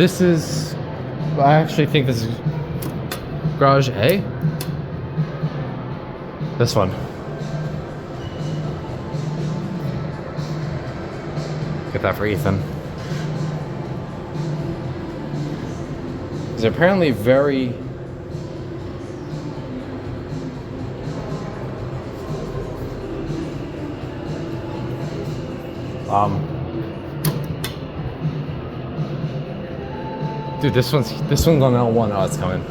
This is, I actually think this is garage A. This one. Get that for Ethan. It's apparently very dude, this one's on L1. Oh, it's coming.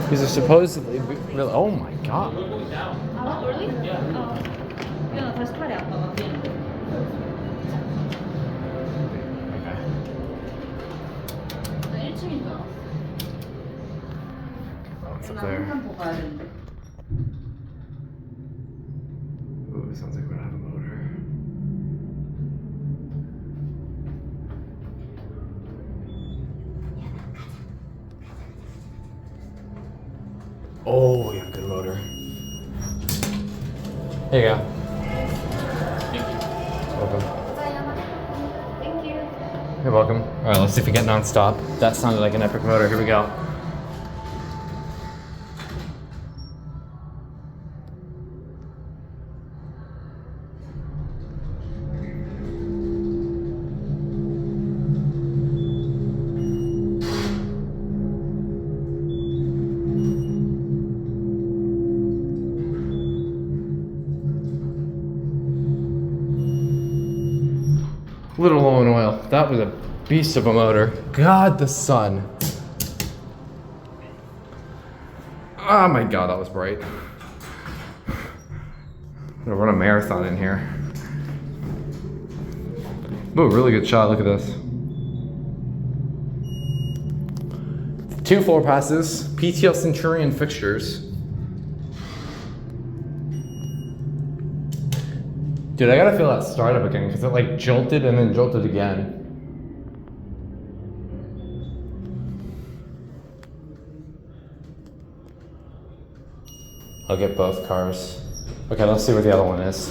These are supposedly really. Oh my god. 아, really? 야, 다시 팔이 아파가. 나 1층인 줄 알았어. Oh, it's up 나 there. 한칸 더 가야 되는데. Ooh, sounds like we're gonna have a motor. Oh, yeah, good motor. Here you go. Welcome. Thank you. You're welcome. All right, let's see if we get non-stop. That sounded like an epic motor. Here we go. Little low in oil. That was a beast of a motor. God, the sun. Oh my god, that was bright. I'm gonna run a marathon in here. Ooh, really good shot. Look at this. 2 floor passes, PTL Centurion fixtures. Dude, I gotta feel that startup again because it like jolted and then jolted again. I'll get both cars. Okay, let's see where the other one is.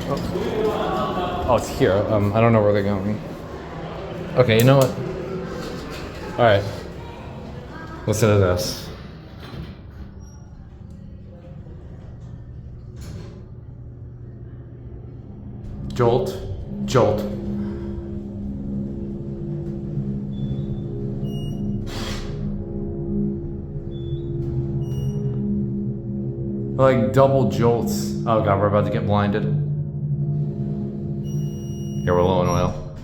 Oh, it's here. I don't know where they're going. Okay, you know what? All right. Listen to this. Jolt, jolt. Like double jolts. Oh god, we're about to get blinded. Here, we're low in oil.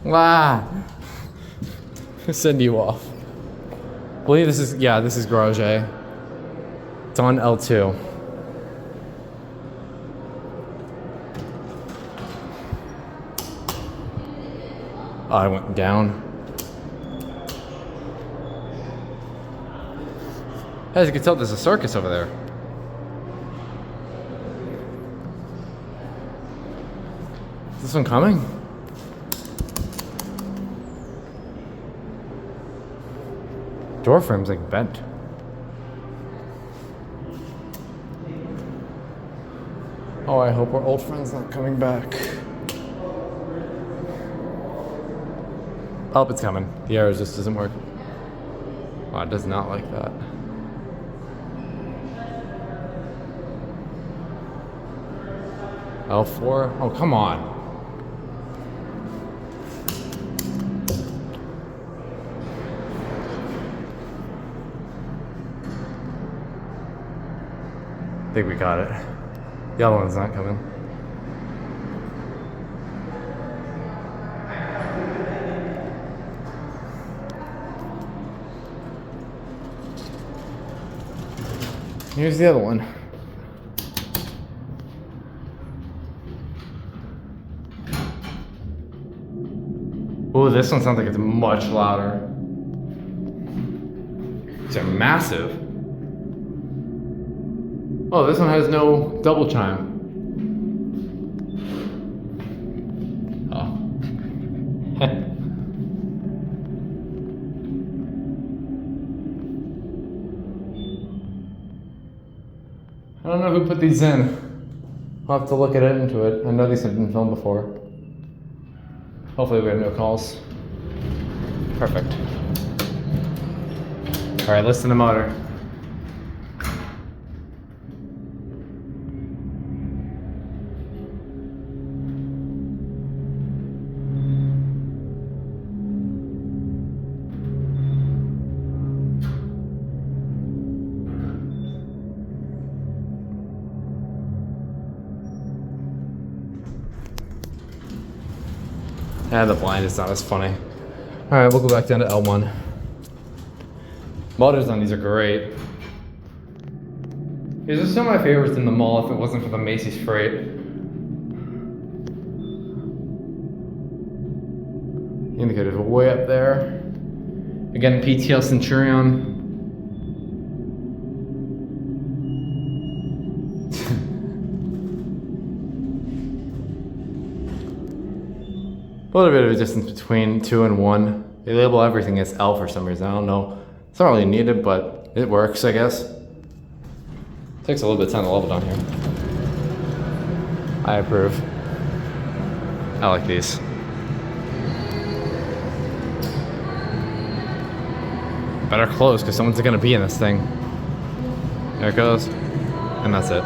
Wow. Send you off. I believe this is, yeah, this is garage A. It's on L2. Oh, I went down. As you can tell, there's a circus over there. Is this one coming? Door frame's like bent. Oh, I hope our old friend's not coming back. Oh, it's coming. The arrow just doesn't work. Oh, it does not like that. L4? Oh, come on. I think we got it. The other one's not coming. Here's the other one. Oh, this one sounds like it's much louder. These are massive. Oh, this one has no double chime. Oh. I don't know who put these in. I'll have to look at it into it. I know these have been filmed before. Hopefully we have no calls. Perfect. All right, listen to motor. Yeah, the blind is not as funny. All right, we'll go back down to L1. Motors on these are great. These are some of my favorites in the mall if it wasn't for the Macy's freight. Indicators way up there. Again, PTL Centurion. A little bit of a distance between 2 and 1. They label everything as L for some reason. I don't know. It's not really needed, but it works, I guess. Takes a little bit of time to level down here. I approve. I like these. Better close, because someone's gonna be in this thing. There it goes. And that's it.